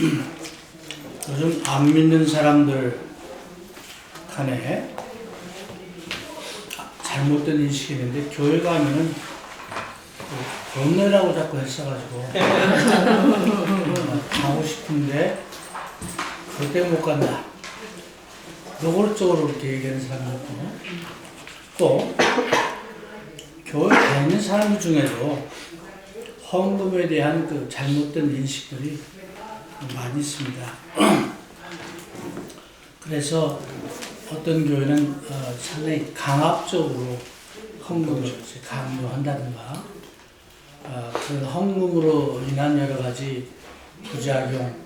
요즘 안 믿는 사람들 간에 잘못된 인식이 있는데, 교회 가면은 돈 내라고 자꾸 했어가지고 가고 싶은데 그것 때문에 못 간다, 노골적으로 이렇게 얘기하는 사람도 있고, 또 교회 다니는 사람 중에도 헌금에 대한 그 잘못된 인식들이 많이 있습니다. 그래서 어떤 교회는 상당히 강압적으로 헌금을 강요한다든가, 그런 헌금으로 인한 여러 가지 부작용,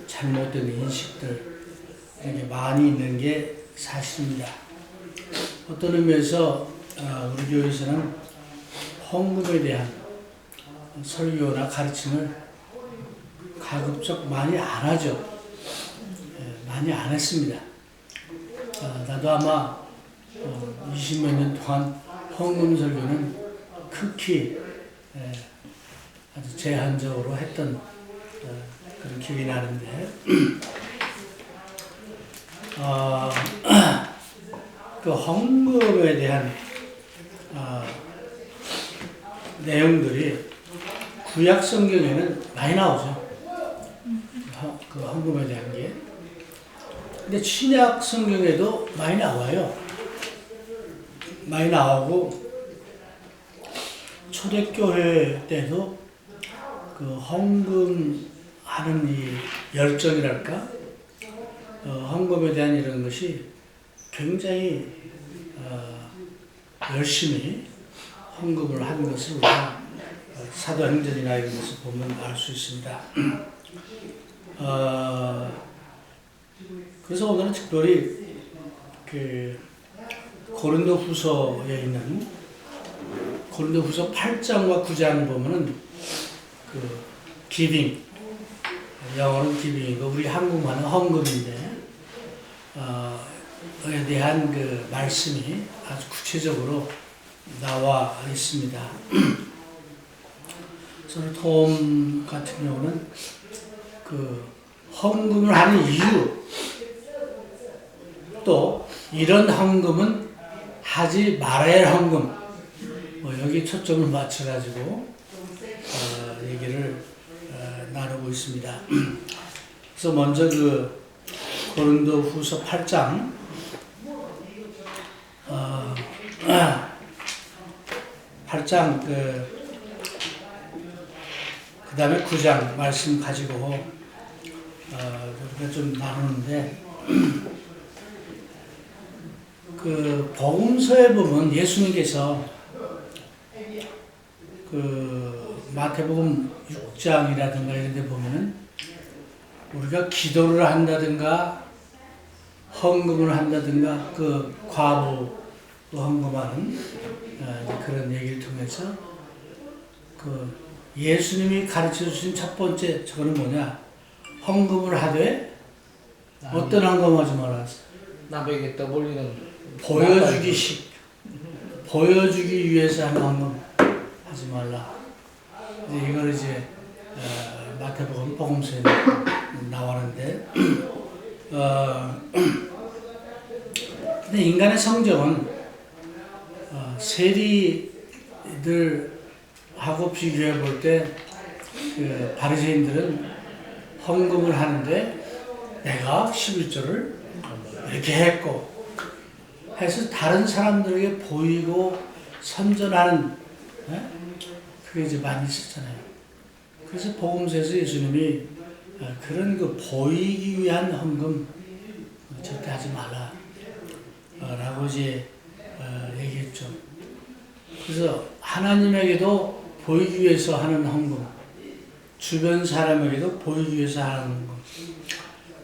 잘못된 인식들 이렇게 많이 있는 게 사실입니다. 어떤 의미에서 우리 교회에서는 헌금에 대한 설교나 가르침을 가급적 많이 안 하죠. 많이 안 했습니다. 나도 아마 20몇 년 동안 헌금 설교는 극히 아주 제한적으로 했던 그런 기억이 나는데, 그 헌금에 대한 내용들이 구약 성경에는 많이 나오죠. 그 헌금에 대한 게. 근데 신약 성경에도 많이 나와요. 많이 나오고, 초대교회 때도 그 헌금하는 이 열정이랄까, 헌금에 대한 이런 것이 굉장히 열심히 헌금을 하는 것을 우리가 사도행전이나 이런 것을 보면 알 수 있습니다. 그래서 오늘은 특별히 그 고린도후서에 있는 고린도후서 8장과 9장 보면은 그 기빙, 영어는 기빙이고 우리 한국말은 헌금인데, 에 대한 그 말씀이 아주 구체적으로 나와 있습니다. 그래서 톰 같은 경우는 그 헌금을 하는 이유, 또 이런 헌금은 하지 말아야 할 헌금, 여기 초점을 맞춰가지고 얘기를 나누고 있습니다. 그래서 먼저 그 고린도후서 8장 8장 그 다음에 9장 말씀 가지고 우리가 좀 나누는데, 그 복음서에 보면 예수님께서 그 마태복음 6장이라든가 이런 데 보면은 우리가 기도를 한다든가 헌금을 한다든가 그 과부 헌금하는 그런 얘기를 통해서 그 예수님이 가르쳐 주신 첫 번째 저거는 뭐냐, 헌금을 하되 어떤 헌금하지 말았어, 남에게 떠올리는 보여주기 위해서 하는 헌금 하지 말라. 이걸 이제 마태복음 복음서에 나오는데, 근데 인간의 성정은 세리들하고 비교해 볼 때 그 바리새인들은 헌금을 하는데 내가 11조를 이렇게 했고 해서 다른 사람들에게 보이고 선전하는, 그게 이제 많이 있었잖아요. 그래서 복음서에서 예수님이 그런 그 보이기 위한 헌금 절대 하지 말라 라고 이제 얘기했죠. 그래서 하나님에게도 보이기 위해서 하는 헌금, 주변 사람에게도 보이기 위해서 하는 헌금.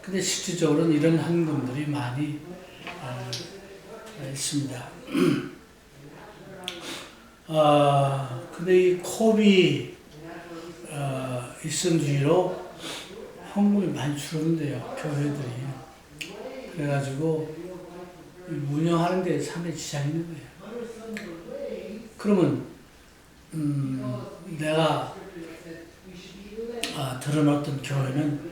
근데 실질적으로는 이런 헌금들이 많이 있습니다. 근데 이 코비 있은 뒤로 헌금이 많이 줄었는데요, 교회들이. 그래가지고 운영하는 데 상당히 지장이 있는 거예요. 그러면 내가 들은 어떤 교회는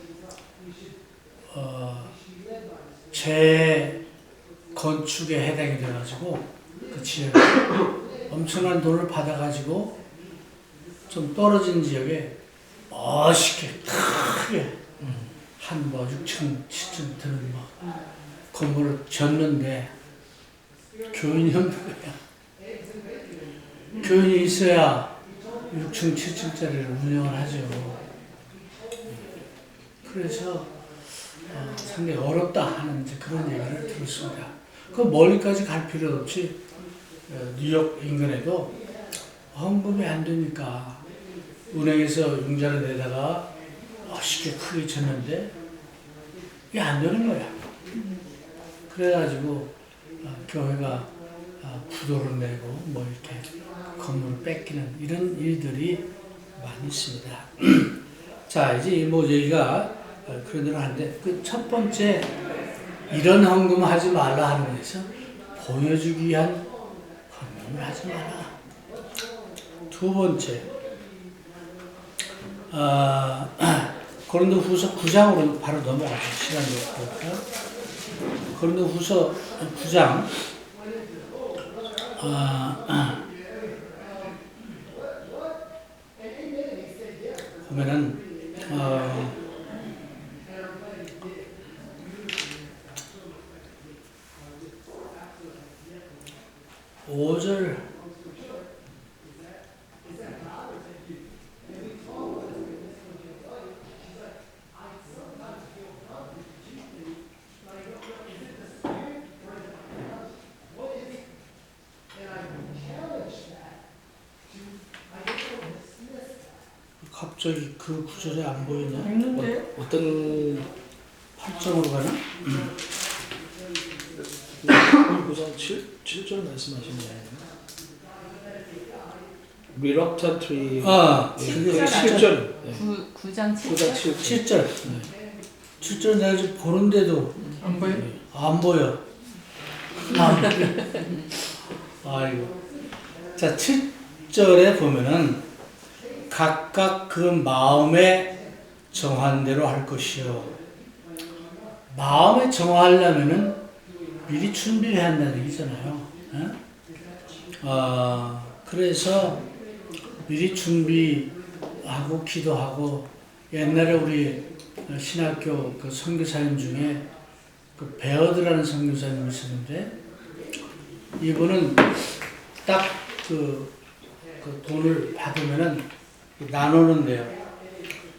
재건축에 해당이 돼가지고 그 지역에 엄청난 돈을 받아가지고 좀 떨어진 지역에 멋있게 크게 한 뭐 6층, 7층 드는 뭐 건물을 졌는데 교인이 없는 거야. 교인이 있어야 6층, 7층짜리를 운영을 하죠. 그래서 상당히 어렵다 하는 이제 그런 얘기를 들었습니다. 그 멀리까지 갈 필요 없이 뉴욕 인근에도 헌금이 안 되니까 은행에서 융자를 내다가 멋있게 크게 쳤는데 이게 안 되는 거야. 그래가지고 교회가 부도를 내고 뭐 이렇게 건물을 뺏기는 이런 일들이 많이 있습니다. 자, 이제 뭐 얘기가 그런 대로 하는데 그 첫 번째 이런 헌금 하지 말라 하는 거에서 보여주기 위한 헌금을 하지 마라. 두 번째 고린도후서 9장으로 바로 넘어가죠. 시간이 없으니까. 고린도후서 9장 보면은 5절 갑자기 그 구절이 안 보이냐? 있는데? 어떤 8점으로 가나? 9장 7절 말씀하시나요? Reluctantly 그게 7절 9장 9장 7절 7절. 7절 내가 지금 보는데도 안 보여? 안 보여. 아이고. 자, 7절에 보면은 각각 그 마음에 정한 대로 할 것이요. 마음에 정하려면은 미리 준비를 한다는 얘기잖아요. 그래서 미리 준비하고 기도하고 옛날에 우리 신학교 그 선교사님 중에 그 베어드라는 선교사님이 있었는데 이분은 딱 그 돈을 받으면은 나누는데요.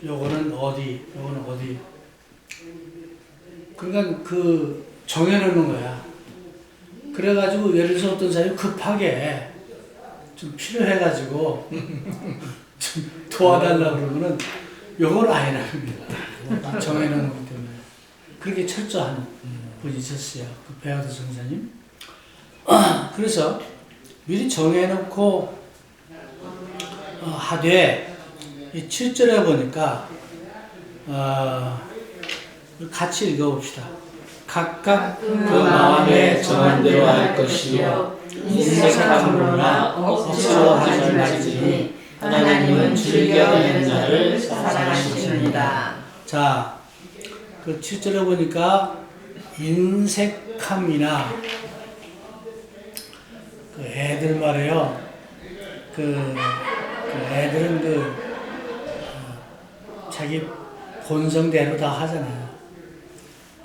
요거는 어디, 요거는 어디. 그러니까 그 정해놓는 거야. 그래가지고 예를 들어서 어떤 사람이 급하게 좀 필요해가지고 좀 도와달라고 그러면은 요걸 아예 나눕니다. 정해놓는 거기 때문에. 그렇게 철저한 분이 있었어요. 그 베어드 선생님. 그래서 미리 정해놓고 하되 이 7절에 보니까 같이 읽어봅시다. 각각 그 마음에 정한 대로 할 것이요 인색함으로나 억지로 하지 말지니 하나님은 즐겨하는 자를 사랑하십니다. 자, 그 7절에 보니까 인색함이나 그 애들 말이에요. 그 애들은 자기 본성대로 다 하잖아요.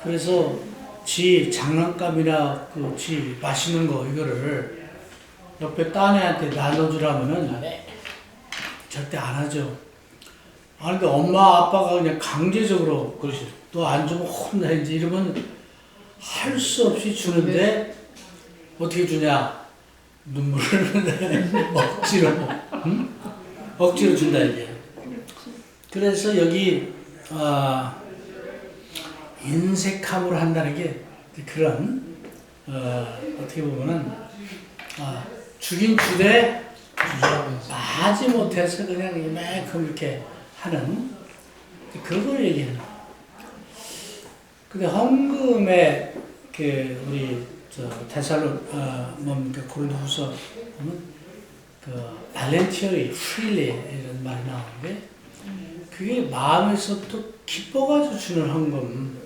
그래서 지 장난감이나 지 맛있는 거 이거를 옆에 딴 애한테 나눠주라면은 절대 안 하죠. 근데 엄마 아빠가 그냥 강제적으로 그러시. 너 안 주면 혼나야지 이러면 할 수 없이 주는데 어떻게 주냐? 눈물을 억지로, 응? 억지로 준다 이게. 그래서 여기 인색함으로 한다는 게 그런 어떻게 보면은 주긴 주되 하지 못해서 그냥 이만큼 이렇게 하는 그걸 얘기하는. 근데 헌금에 그 우리 뭡니까 고린도후서 보면 그 발렌티어리 프릴리 이런 말이 나오는데 그게 마음에서 또 기뻐가지고 주는 헌금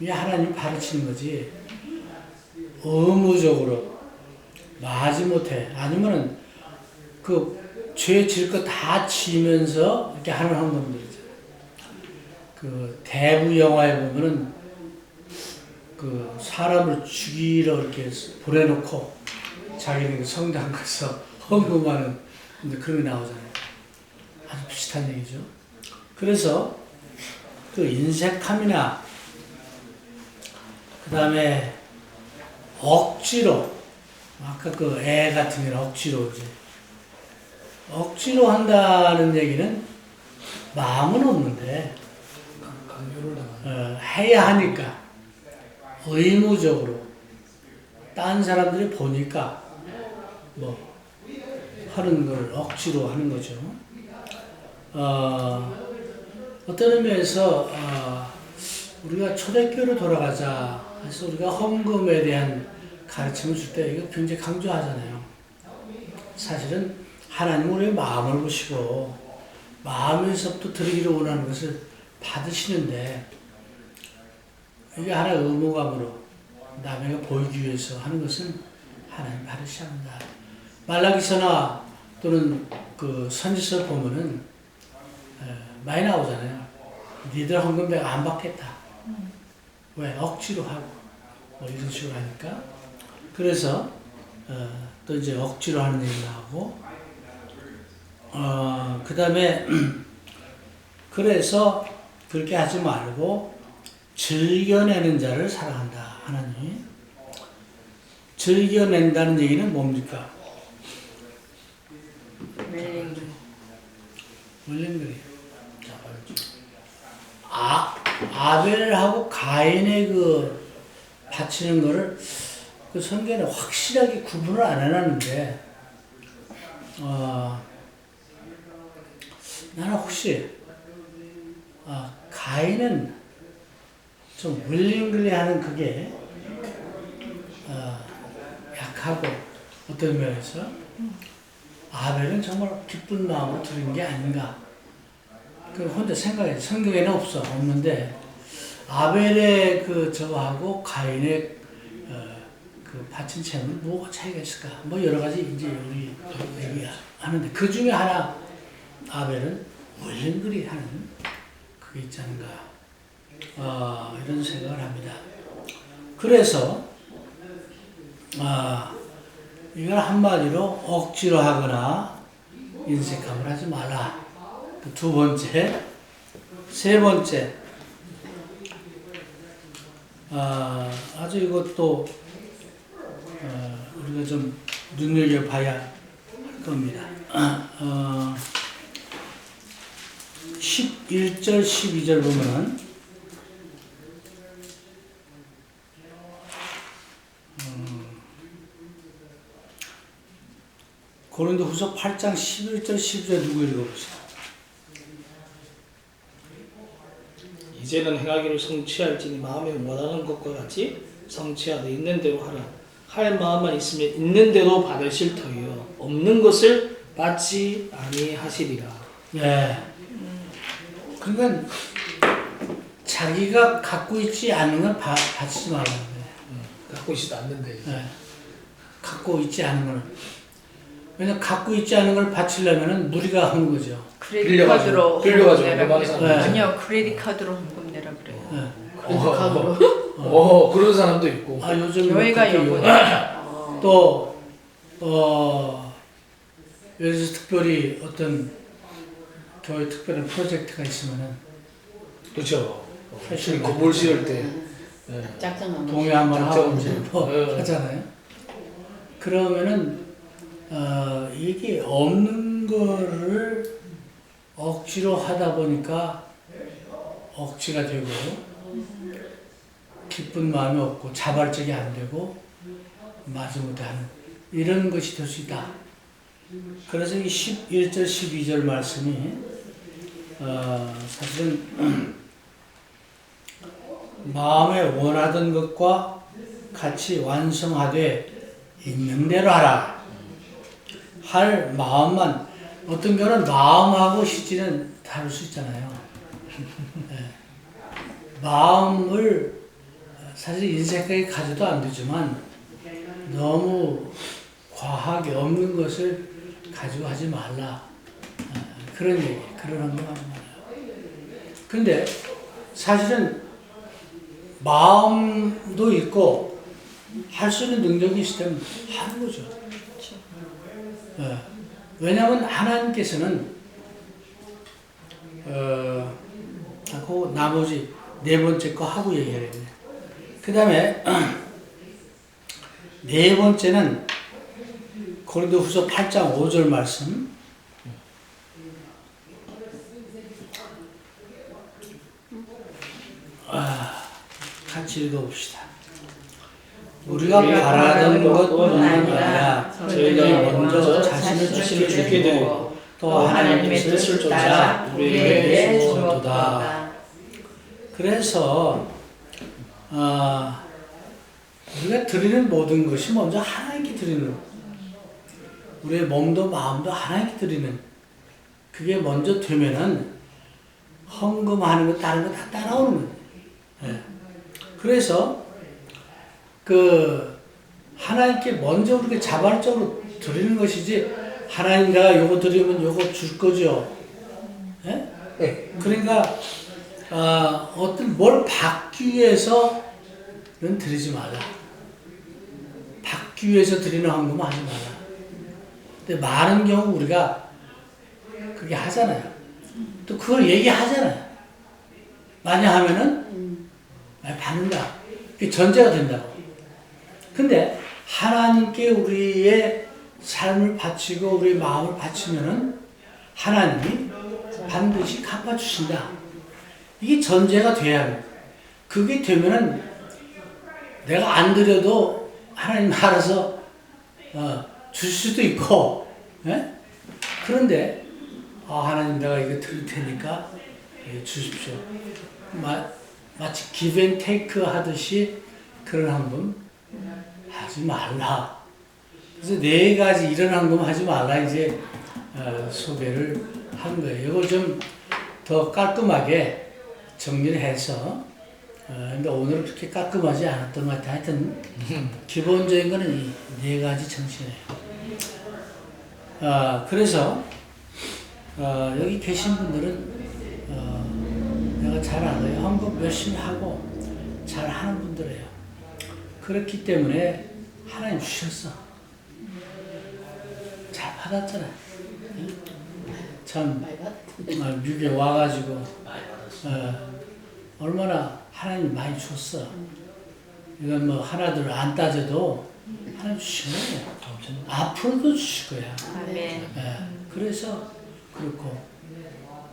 이게 하나님이 가르치는 거지. 의무적으로 마지못해 아니면은 그 죄 질 거 다 지면서 이렇게 하는 헌금들 있잖아요. 그 대부 영화에 보면은 그 사람을 죽이러 이렇게 보내놓고 자기는 그 성당 가서 헌금하는 근데 그런 게 나오잖아요. 아주 비슷한 얘기죠. 그래서 그 인색함이나 그 다음에 억지로 아까 그 애 같은 경우는 억지로 이제 억지로 한다는 얘기는 마음은 없는데 강요를 당하는. 해야 하니까 의무적으로 딴 사람들이 보니까 뭐 하는 걸 억지로 하는 거죠. 어떤 의미에서 우리가 초대교회로 돌아가자 해서 우리가 헌금에 대한 가르침을 줄 때 이거 굉장히 강조하잖아요. 사실은 하나님은 우리의 마음을 보시고 마음에서부터 드리기를 원하는 것을 받으시는데 이게 하나의 의무감으로 남에게 보이기 위해서 하는 것은 하나님 받으시 합니다. 말라기서나 또는 그 선지서 보면은 많이 나오잖아요. 니들 헌금 내가 안 받겠다. 왜? 억지로 하고 뭐 이런 식으로 하니까. 그래서 또 이제 억지로 하는 얘기 나오고 그 다음에 그래서 그렇게 하지 말고 즐겨내는 자를 사랑한다. 하나님이 즐겨낸다는 얘기는 뭡니까? 물린거리. 아벨하고 가인의 그 바치는 거를 그 성경에 확실하게 구분을 안 해놨는데, 나는 혹시, 가인은 좀 물린거리 하는 그게, 약하고, 어떤 면에서, 아벨은 정말 기쁜 마음으로 드린 게 아닌가. 그 혼자 생각해. 성경에는 없는데, 아벨의 그 저하고 가인의 그 바친 채는 뭐가 차이가 있을까? 뭐 여러 가지 이제 우리 얘기하는데 그 중에 하나 아벨은 물린거리 하는 그게 있지 않은가? 이런 생각을 합니다. 그래서 이걸 한마디로 억지로 하거나 인색함을 하지 말라. 두 번째, 세 번째, 아주 이것도 우리가 좀 눈여겨봐야 할 겁니다. 11절, 12절 보면은 고린도후서 8장 11절, 12절 누구 읽어보세요? 이제는 행하기를 성취할지니 마음에 원하는 것과 같이 성취하되 있는 대로 하라. 할 마음만 있으면 있는 대로 받으실 터이요 없는 것을 받지 아니하시리라. 네. 그러니까 자기가 갖고 있지 않은 건 받지 말라는 거예요. 갖고 있지도 않는데. 네. 갖고 있지 않은 거는. 왜냐면 갖고 있지 않은 걸 바치려면 무리가 하는 거죠. 크레딧 카드로 빌려가지고 네. 아니요, 크레딧 카드로 헌금 내라 그래요. 네. 크레딧 카드로. 그런 사람도 있고. 요즘 교회가 요구니까. 또 예를 들어서 특별히 어떤 교회 특별한 프로젝트가 있으면은 그렇죠. 사실 건물 지을 때. 짝짝만 동의 한번 하고 이제 뭐 네. 하잖아요. 그러면은 이게 없는 거를 억지로 하다 보니까 억지가 되고 기쁜 마음이 없고 자발적이 안 되고 마지못해 하는 이런 것이 될 수 있다. 그래서 이 11절 12절 말씀이 사실은 마음에 원하던 것과 같이 완성하되 있는 대로 하라. 할 마음만 어떤 경우는 마음하고 실제는 다를 수 있잖아요. 네. 마음을 사실 인생까지 가져도 안 되지만 너무 과하게 없는 것을 가지고 하지 말라. 그런 얘기, 그런 한번 하지 말라. 근데 사실은 마음도 있고 할 수 있는 능력이 있으면 하는 거죠. 왜냐하면 하나님께서는 하고 나머지 네 번째 거 하고 얘기하겠네. 그 다음에 네 번째는 고린도후서 8장 5절 말씀. 같이 읽어봅시다. 우리가 바라던 것뿐만 아니라 저희가 먼저 자신을 죽게 되고 또 하나님의 뜻을 쫓아 우리에게 주었도다. 그래서 우리가 드리는 모든 것이 먼저 하나님께 드리는, 우리의 몸도 마음도 하나님께 드리는, 그게 먼저 되면은 헌금하는 거 다른 거 다 따라오는 거예요. 네. 그래서 하나님께 먼저 우리가 자발적으로 드리는 것이지, 하나님 내가 요거 드리면 요거 줄 거죠. 네? 네. 그러니까 어떤 뭘 받기 위해서는 드리지 말라. 받기 위해서 드리는 헌금은 하지 말라. 근데 많은 경우 우리가 그게 하잖아요. 또 그걸 얘기하잖아요. 많이 하면은 많이 받는다. 그게 전제가 된다고. 근데 하나님께 우리의 삶을 바치고 우리의 마음을 바치면은 하나님이 반드시 갚아주신다. 이게 전제가 돼야 합니다. 그게 되면은 내가 안 드려도 하나님 알아서 줄 수도 있고, 예? 그런데 하나님 내가 이거 드릴 테니까 주십시오. 마치 give and take 하듯이 그런 헌금 하지 말라. 그래서 네 가지 이런 헌금 하지 말라 이제 소개를 한 거예요. 이걸 좀 더 깔끔하게 정리를 해서 근데 오늘은 그렇게 깔끔하지 않았던 것 같아요. 하여튼 기본적인 거는 이 네 가지 정신이에요. 그래서 여기 계신 분들은 내가 잘 알아요. 헌금 열심히 하고 잘 하는 분들이에요. 그렇기 때문에 하나님 주셨어. 잘 받았잖아요. 참 미국에 와가지고 얼마나 하나님 많이 줬어. 이건 뭐 하나둘 안 따져도 하나님 주신 거예요. 앞으로도 주실 거야. 아멘. 그래서 그렇고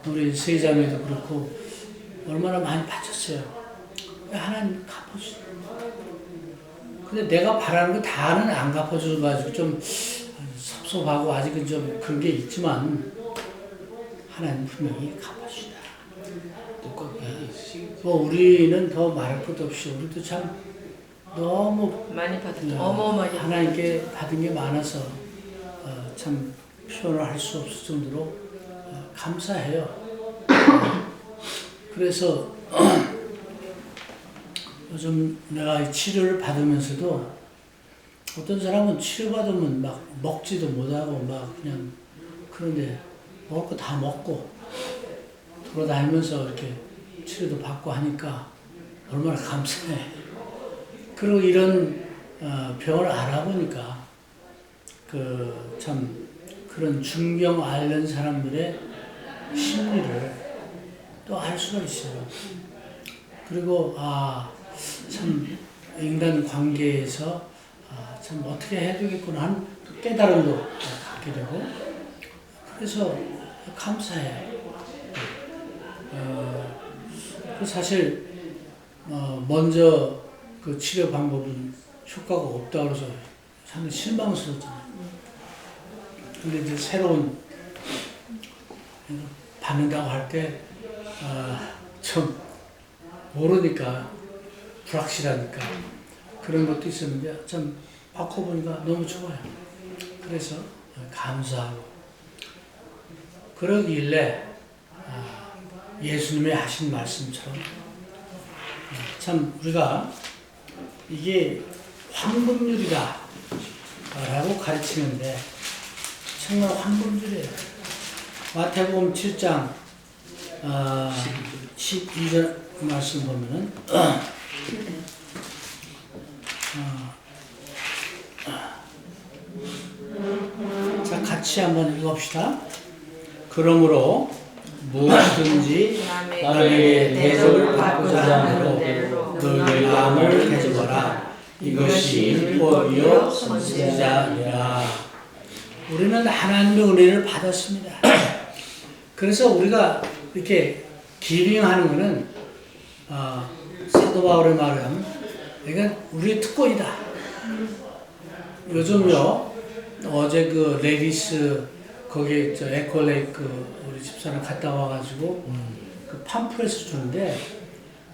우리 세자매도 그렇고 얼마나 많이 바쳤어요. 하나님 갚아주세요. 근데 내가 바라는 거 다는 안 갚아줘가지고 좀 섭섭하고 아직은 좀 그런 게 있지만 하나님 분명히 갚아주시다. 뭐 우리는 더 말할 것도 없이 우리도 참 너무 많이 받았죠. 어마어마하게 하나님께 받은 게 많아서 참 표현을 할 수 없을 정도로 감사해요. 그래서 요즘 내가 치료를 받으면서도 어떤 사람은 치료받으면 막 먹지도 못하고 막 그냥 그런데 먹을 거 다 먹고 돌아다니면서 이렇게 치료도 받고 하니까 얼마나 감사해. 그리고 이런 병을 알아보니까 참 그런 중병 앓는 사람들의 심리를 또 알 수가 있어요. 그리고 참 인간 관계에서 참 어떻게 해야 되겠구나 하는 깨달음도 갖게 되고 그래서 감사해요. 사실 먼저 그 치료 방법은 효과가 없다고 해서 상당히 실망스럽잖아요. 근데 이제 새로운 받는다고 할 때 좀 모르니까 불확실하니까 그런 것도 있었는데 참 바꿔보니까 너무 좋아요. 그래서 감사하고 그러길래 예수님의 하신 말씀처럼 참 우리가 이게 황금률이다 라고 가르치는데 정말 황금률이에요. 마태복음 7장 12절 말씀 보면은 자, 같이 한번 읽어봅시다. 그러므로 무엇이든지 남에게 대접을 받고자 하는 대로 너희 마음을 대접하라. 이것이 율법이요 선지자니라. 우리는 하나님의 은혜를 받았습니다. 그래서 우리가 이렇게 기빙하는 것은 사도 바울의 말을 하면 이건 우리의 특권이다. 요즘요 어제 그 레디스 거기 저 에콜레이크 우리 집사람 갔다 와가지고 그 팜프렛을 주는데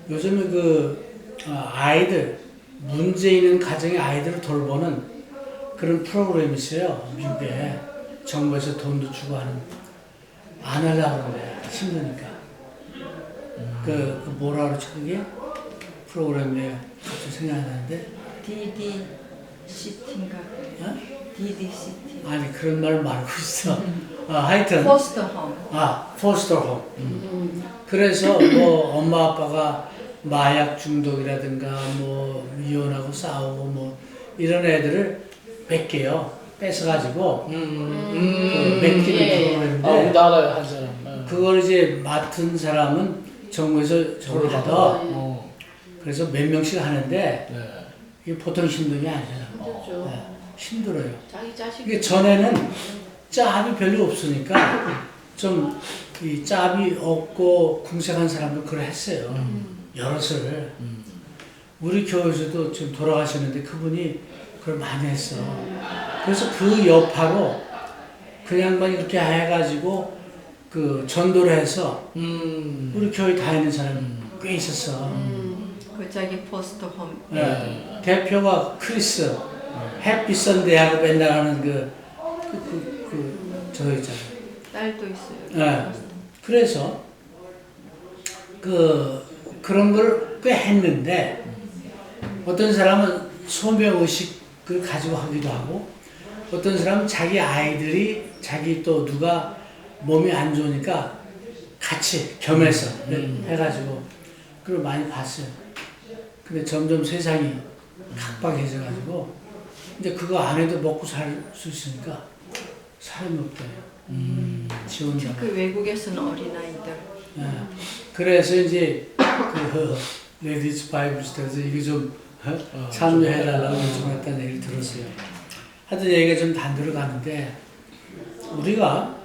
요즘에 그 아이들 문제 있는 가정의 아이들을 돌보는 그런 프로그램이 있어요. 미국에 정부에서 돈도 주고 하는. 안 하려고 그래. 힘드니까. 그 뭐라 그러지 그게? 프로그램 내가 갑자기 생각이 나는데 DDCT인가? 어? DDCT. 아니 그런 말 말고 있어. 하여튼 포스터 홈. 포스터 홈. 그래서 뭐 엄마 아빠가 마약 중독이라든가 뭐 이혼하고 싸우고 뭐 이런 애들을 뺏겨요. 뺏어가지고 뺏기는 프로그램인데 우리 알아요 한 사람. 그걸 이제 맡은 사람은 정부에서 저를 받아. 그래서 몇 명씩 하는데 네. 이게 보통 힘든 게 아니잖아. 힘들죠. 네, 힘들어요. 자기 자식. 이게 전에는 짭이 별로 없으니까 좀 이 짭이 없고 궁색한 사람도 그걸 했어요. 여럿을. 우리 교회에서도 지금 돌아가셨는데 그분이 그걸 많이 했어. 그래서 그 여파로 그 양반이 이렇게 해가지고 그 전도를 해서 우리 교회 다니는 사람이 꽤 있었어. 그 자기 포스터 홈. 네. 대표가 크리스 해피 선데이하고 맨날 하는 저 있잖아요. 딸도 있어요. 네. 그래서 그런 걸 꽤 했는데 어떤 사람은 소명 의식을 가지고 하기도 하고 어떤 사람은 자기 아이들이 자기 또 누가 몸이 안 좋으니까 같이 겸해서 해가지고 그걸 많이 봤어요. 근데 점점 세상이 각박해져가지고 이제 그거 안 해도 먹고 살 수 있으니까 사람이 없대요. 지원자. 그 외국에서는 어린아이들. 네. 그래서 이제 그 레디스 바이블 스터디에서 이게 좀 참여해달라고 요청했다는 얘기를 들었어요. 하여튼 얘기가 좀 단도로 가는데 우리가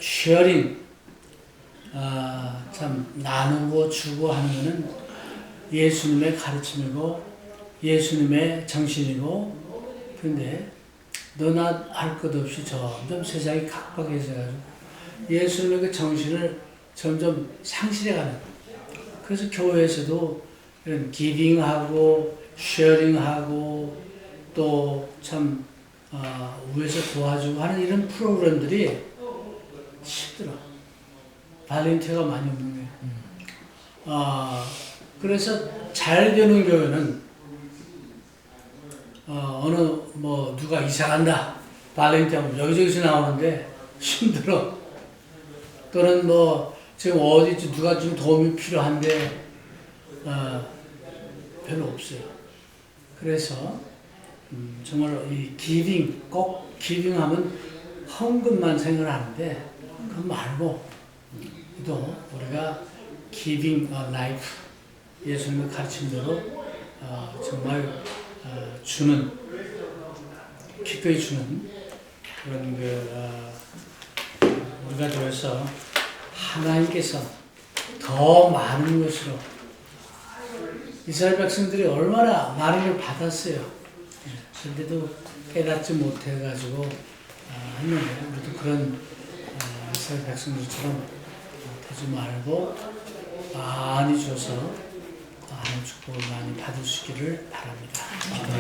쉐어링 참 나누고 주고 하는 것은 예수님의 가르침이고 예수님의 정신이고 그런데 너나 할 것 없이 점점 세상이 각박해져가지고 예수님의 그 정신을 점점 상실해가는. 그래서 교회에서도 이런 기빙하고 쉐어링하고 또 참 위에서 도와주고 하는 이런 프로그램들이 힘들어. 발렌티아가 많이 없는 거예요. 그래서 잘 되는 교회는 어느 뭐 누가 이사 간다 발렌티아 여기저기서 나오는데 힘들어. 또는 뭐 지금 어디 누가 좀 도움이 필요한데 별로 없어요. 그래서 정말 이 기빙 꼭 기빙하면 헌금만 생각하는데 그거 말고 또 우리가 기빙 라이프 예수님의 가르침대로 정말 주는 기꺼이 주는 그런 우리가 되어서 하나님께서 더 많은 것으로 이스라엘 백성들이 얼마나 많은 걸 받았어요. 그런데도 깨닫지 못해가지고 했는데 우리도 그런 이스라엘 백성들처럼 되지 말고 많이 줘서 하나님 축복을 많이 받을 수 있기를 바랍니다.